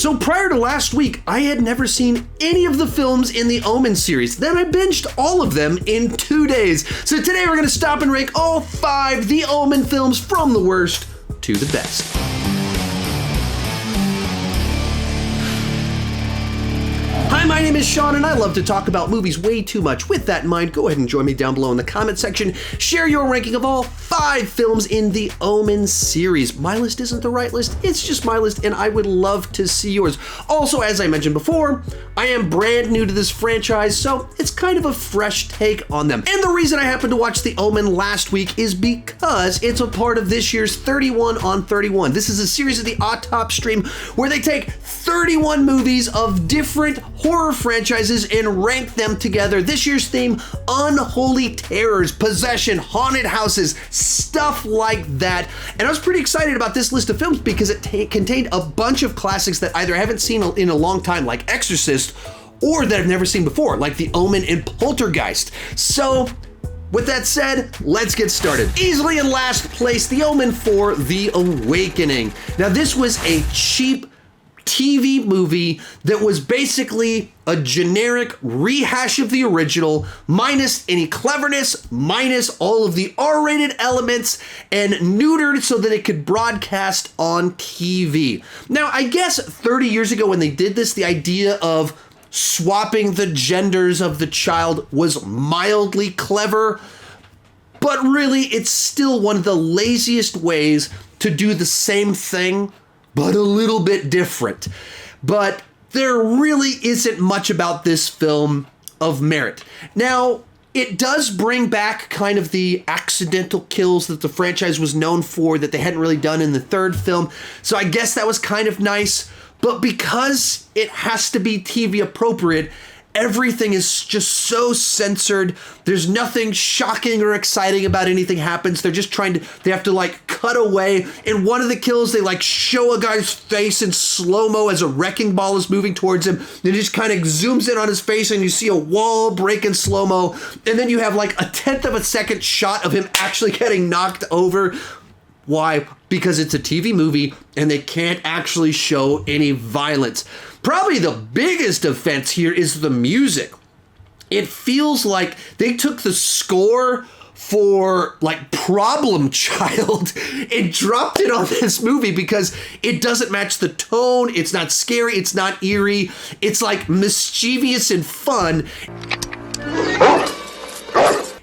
So prior to last week, I had never seen any of the films in the Omen series. Then I binged all of them in 2 days. So today we're going to stop and rank all 5 The Omen films from the worst to the best. Hi, my name is Sean, and I love to talk about movies way too much. With that in mind, go ahead and join me down below in the comment section. Share your ranking of all 5 films in the Omen series. My list isn't the right list, it's just my list, and I would love to see yours. Also, as I mentioned before, I am brand new to this franchise, so it's kind of a fresh take on them. And the reason I happened to watch The Omen last week is because it's a part of this year's 31 on 31. This is a series of the Autop stream where they take 31 movies of different horror franchises and rank them together. This year's theme, unholy terrors, possession, haunted houses, stuff like that. And I was pretty excited about this list of films because it contained a bunch of classics that either I haven't seen in a long time, like Exorcist, or that I've never seen before, like The Omen and Poltergeist. So, with that said, let's get started. Easily in last place, The Omen IV The Awakening. Now, this was a cheap TV movie that was basically a generic rehash of the original, minus any cleverness, minus all of the R-rated elements, and neutered so that it could broadcast on TV. Now, I guess 30 years ago when they did this, the idea of swapping the genders of the child was mildly clever, but really it's still one of the laziest ways to do the same thing but a little bit different. But there really isn't much about this film of merit. Now, it does bring back kind of the accidental kills that the franchise was known for that they hadn't really done in the third film, so I guess that was kind of nice. But because it has to be TV appropriate, everything is just so censored. There's nothing shocking or exciting about anything happens. They're just they have to like cut away. In one of the kills, they like show a guy's face in slow-mo as a wrecking ball is moving towards him. Then it just kind of zooms in on his face and you see a wall break in slow-mo. And then you have like a 1/10 of a second shot of him actually getting knocked over. Why? Because it's a TV movie and they can't actually show any violence. Probably the biggest offense here is the music. It feels like they took the score for like Problem Child and dropped it on this movie because it doesn't match the tone. It's not scary. It's not eerie. It's like mischievous and fun.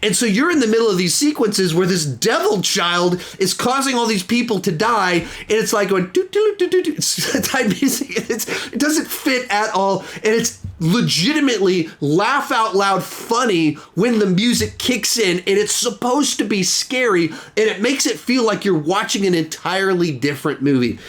And so you're in the middle of these sequences where this devil child is causing all these people to die, and it's like going doo doo doo doo doo. It's type music. It doesn't fit at all, and it's legitimately laugh out loud funny when the music kicks in, and it's supposed to be scary, and it makes it feel like you're watching an entirely different movie.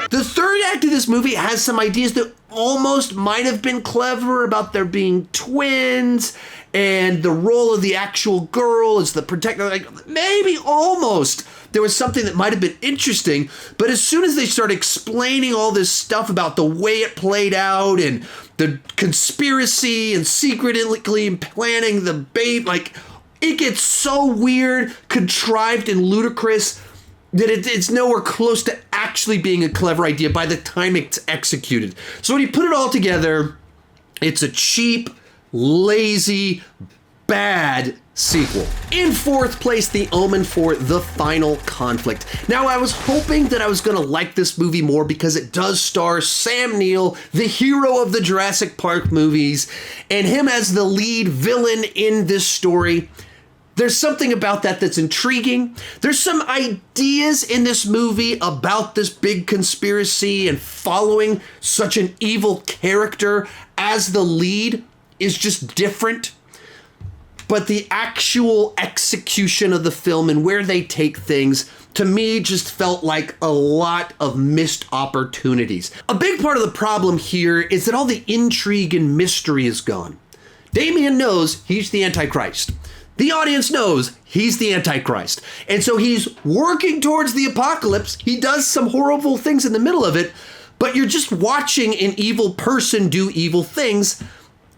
The third act of this movie has some ideas that almost might have been clever about there being twins and the role of the actual girl as the protector. Like maybe almost there was something that might have been interesting, but as soon as they start explaining all this stuff about the way it played out and the conspiracy and secretly planning the bait, like it gets so weird, contrived, and ludicrous that it's nowhere close to actually being a clever idea by the time it's executed. So when you put it all together, it's a cheap, lazy, bad sequel. In fourth place, The Omen IV The Final Conflict. Now, I was hoping that I was going to like this movie more because it does star Sam Neill, the hero of the Jurassic Park movies, and him as the lead villain in this story. There's something about that that's intriguing. There's some ideas in this movie about this big conspiracy, and following such an evil character as the lead is just different. But the actual execution of the film and where they take things, to me, just felt like a lot of missed opportunities. A big part of the problem here is that all the intrigue and mystery is gone. Damien knows he's the Antichrist. The audience knows he's the Antichrist. And so he's working towards the apocalypse. He does some horrible things in the middle of it, but you're just watching an evil person do evil things.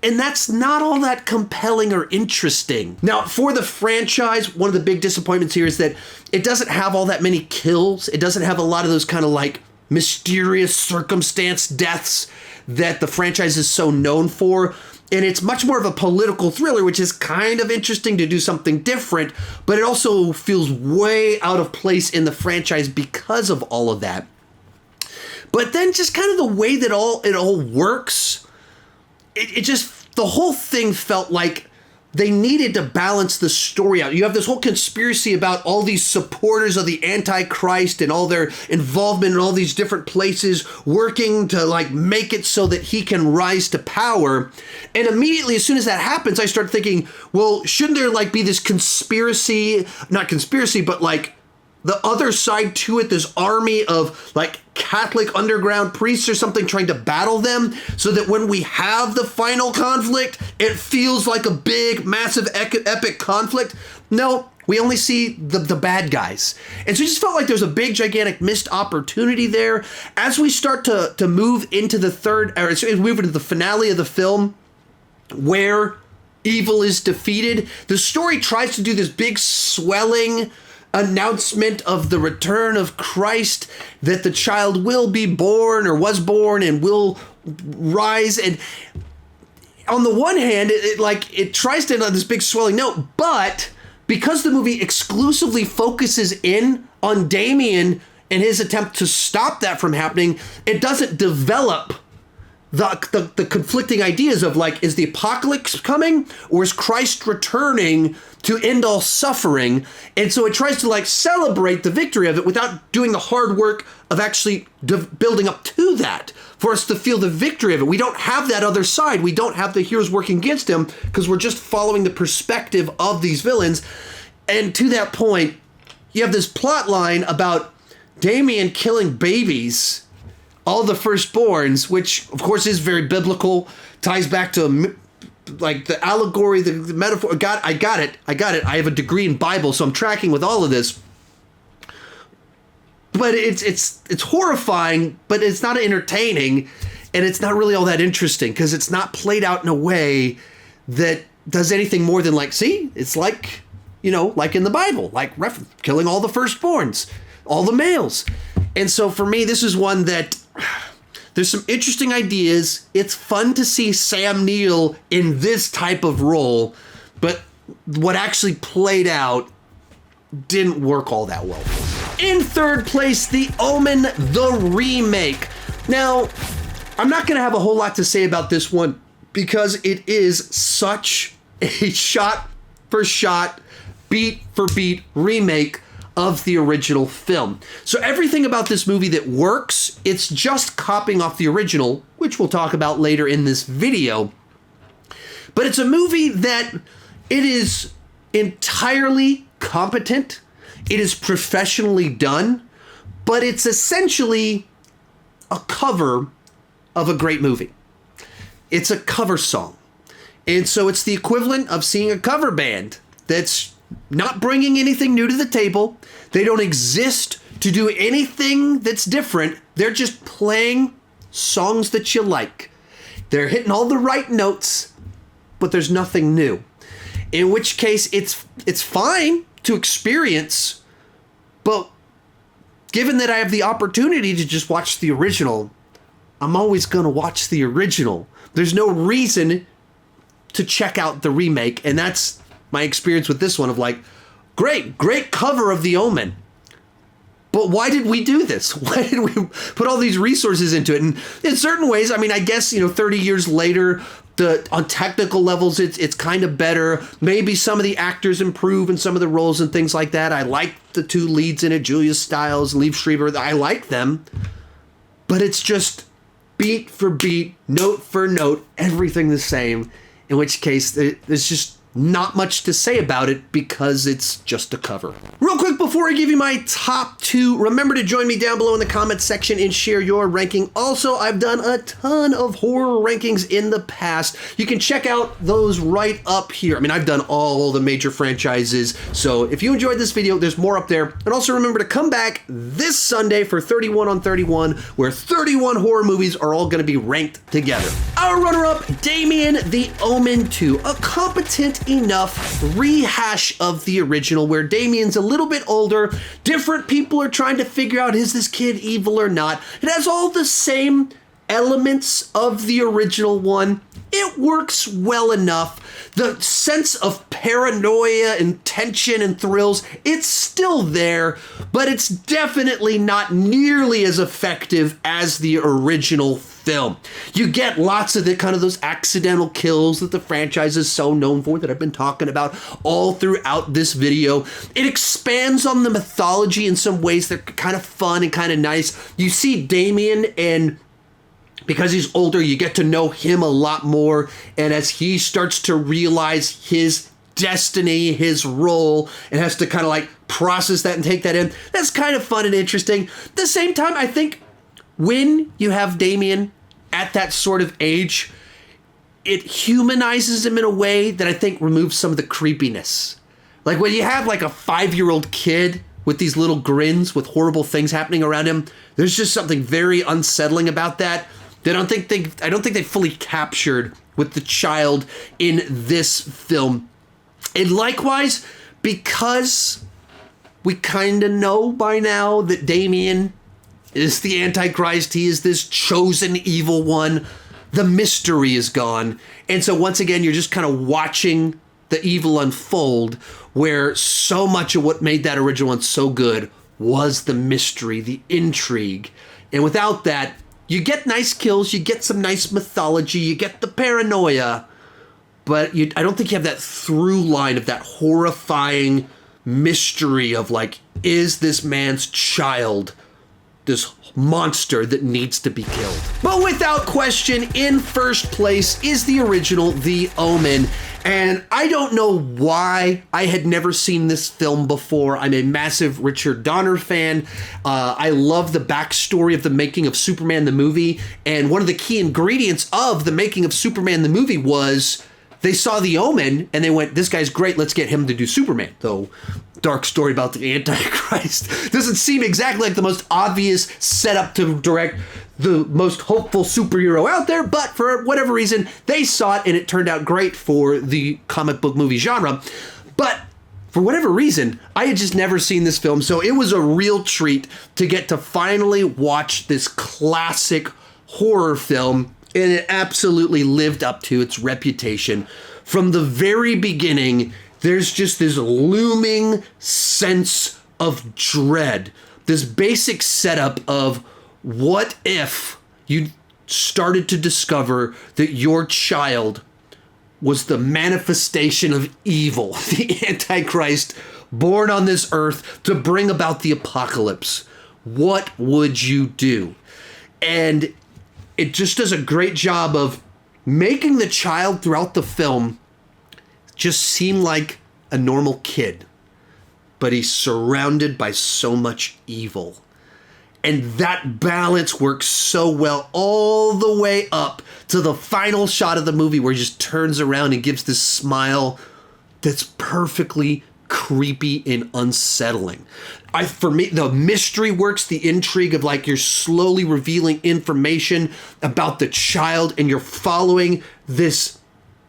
And that's not all that compelling or interesting. Now, for the franchise, one of the big disappointments here is that it doesn't have all that many kills. It doesn't have a lot of those kind of like mysterious circumstance deaths that the franchise is so known for. And it's much more of a political thriller, which is kind of interesting to do something different, but it also feels way out of place in the franchise because of all of that. But then just kind of the way that it all works, it just, the whole thing felt like they needed to balance the story out. You have this whole conspiracy about all these supporters of the Antichrist and all their involvement in all these different places working to like make it so that he can rise to power. And immediately, as soon as that happens, I start thinking, well, shouldn't there like be this conspiracy, not conspiracy, but like the other side to it, this army of like Catholic underground priests or something trying to battle them so that when we have the final conflict, it feels like a big, massive, epic conflict? No, we only see the bad guys. And so it just felt like there's a big, gigantic missed opportunity there. As we start to move into the move into the finale of the film, where evil is defeated, the story tries to do this big swelling announcement of the return of Christ, that the child will be born or was born and will rise. And on the one hand, it tries to have this big swelling note, but because the movie exclusively focuses in on Damien and his attempt to stop that from happening, it doesn't develop the conflicting ideas of like, is the apocalypse coming or is Christ returning to end all suffering? And so it tries to like celebrate the victory of it without doing the hard work of actually building up to that for us to feel the victory of it. We don't have that other side. We don't have the heroes working against him because we're just following the perspective of these villains. And to that point, you have this plot line about Damien killing babies, all the firstborns, which of course is very biblical, ties back to like the allegory, the metaphor. I got it. I have a degree in Bible, so I'm tracking with all of this. But it's horrifying, but it's not entertaining, and it's not really all that interesting because it's not played out in a way that does anything more than like, see, it's like, like in the Bible, like killing all the firstborns, all the males. And so for me, this is one that there's some interesting ideas. It's fun to see Sam Neill in this type of role, but what actually played out didn't work all that well. In third place, the Omen the Remake. Now, I'm not going to have a whole lot to say about this one because it is such a shot-for-shot, beat-for-beat remake of the original film. So everything about this movie that works, it's just copying off the original, which we'll talk about later in this video. But it's a movie that it is entirely competent. It is professionally done, but it's essentially a cover of a great movie. It's a cover song. And so it's the equivalent of seeing a cover band that's not bringing anything new to the table. They don't exist to do anything that's different. They're just playing songs that you like. They're hitting all the right notes, but there's nothing new. In which case, it's fine to experience, but given that I have the opportunity to just watch the original, I'm always going to watch the original. There's no reason to check out the remake, and that's my experience with this one of like, great cover of The Omen. But why did we do this? Why did we put all these resources into it? And in certain ways, I mean, I guess, 30 years later, on technical levels, it's kind of better. Maybe some of the actors improve in some of the roles and things like that. I like the two leads in it, Julia Stiles and Liev Schreiber. I like them. But it's just beat for beat, note for note, everything the same. In which case, there's just not much to say about it because it's just a cover. Real quick before I give you my top two, remember to join me down below in the comments section and share your ranking. Also, I've done a ton of horror rankings in the past. You can check out those right up here. I mean, I've done all the major franchises, so if you enjoyed this video, there's more up there. And also remember to come back this Sunday for 31 on 31, where 31 horror movies are all going to be ranked together. Our runner-up, Damien the Omen II, a competent enough rehash of the original where Damien's a little bit older, different people are trying to figure out is this kid evil or not. It has all the same elements of the original one. It works well enough. The sense of paranoia and tension and thrills, it's still there, but it's definitely not nearly as effective as the original film. You get lots of the kind of those accidental kills that the franchise is so known for that I've been talking about all throughout this video. It expands on the mythology in some ways that are kind of fun and kind of nice. You see Damien, and because he's older, you get to know him a lot more. And as he starts to realize his destiny, his role, and has to kind of like process that and take that in, that's kind of fun and interesting. At the same time, I think when you have Damien at that sort of age, it humanizes him in a way that I think removes some of the creepiness. Like when you have like a 5-year-old kid with these little grins with horrible things happening around him, there's just something very unsettling about that. I don't think they fully captured with the child in this film. And likewise, because we kind of know by now that Damien is the Antichrist, he is this chosen evil one, the mystery is gone. And so once again, you're just kind of watching the evil unfold, where so much of what made that original one so good was the mystery, the intrigue. And without that, you get nice kills, you get some nice mythology, you get the paranoia, but I don't think you have that through line of that horrifying mystery of like, is this man's child this monster that needs to be killed? But without question, in first place is the original The Omen. And I don't know why I had never seen this film before. I'm a massive Richard Donner fan. I love the backstory of the making of Superman the movie. And one of the key ingredients of the making of Superman the movie was they saw The Omen and they went, this guy's great, let's get him to do Superman. Though, dark story about the Antichrist. Doesn't seem exactly like the most obvious setup to direct the most hopeful superhero out there, but for whatever reason, they saw it and it turned out great for the comic book movie genre. But for whatever reason, I had just never seen this film, so it was a real treat to get to finally watch this classic horror film, and it absolutely lived up to its reputation. From the very beginning, there's just this looming sense of dread, this basic setup of what if you started to discover that your child was the manifestation of evil, the Antichrist born on this earth to bring about the apocalypse? What would you do? And it just does a great job of making the child throughout the film just seem like a normal kid, but he's surrounded by so much evil. And that balance works so well all the way up to the final shot of the movie where he just turns around and gives this smile that's perfectly creepy and unsettling. For me, the mystery works, the intrigue of like you're slowly revealing information about the child and you're following this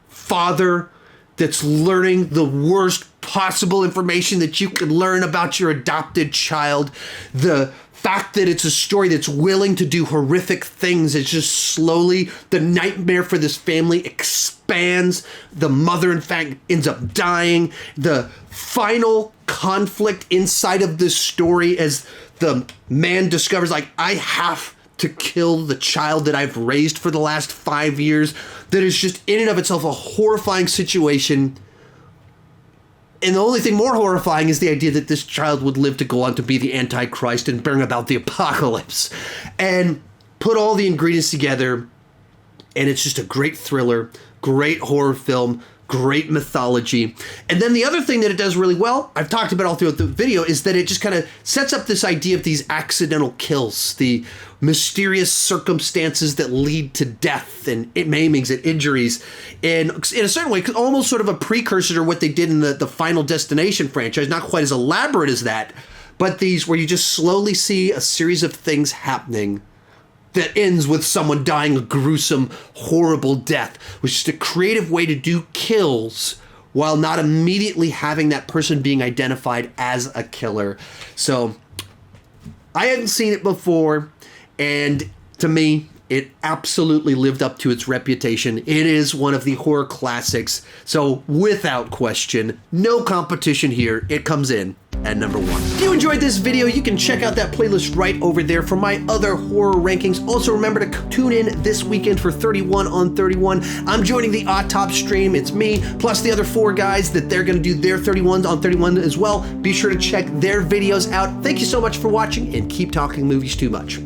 father that's learning the worst possible information that you could learn about your adopted child. The fact that it's a story that's willing to do horrific things is just slowly, the nightmare for this family expands. The mother, in fact, ends up dying. The final conflict inside of this story as the man discovers, like, I have to kill the child that I've raised for the last 5 years. That is just in and of itself a horrifying situation. And the only thing more horrifying is the idea that this child would live to go on to be the Antichrist and bring about the apocalypse. And put all the ingredients together, and it's just a great thriller, great horror film, great mythology. And then the other thing that it does really well, I've talked about all throughout the video, is that it just kind of sets up this idea of these accidental kills, the mysterious circumstances that lead to death and maimings and injuries. And in a certain way, almost sort of a precursor to what they did in the Final Destination franchise, not quite as elaborate as that, but these where you just slowly see a series of things happening that ends with someone dying a gruesome, horrible death, which is a creative way to do kills while not immediately having that person being identified as a killer. So I hadn't seen it before, and to me, it absolutely lived up to its reputation. It is one of the horror classics, so without question, no competition here. It comes in at number 1. If you enjoyed this video, you can check out that playlist right over there for my other horror rankings. Also, remember to tune in this weekend for 31 on 31. I'm joining the Autop stream. It's me, plus the other 4 guys that they're going to do their 31s on 31 as well. Be sure to check their videos out. Thank you so much for watching, and keep talking movies too much.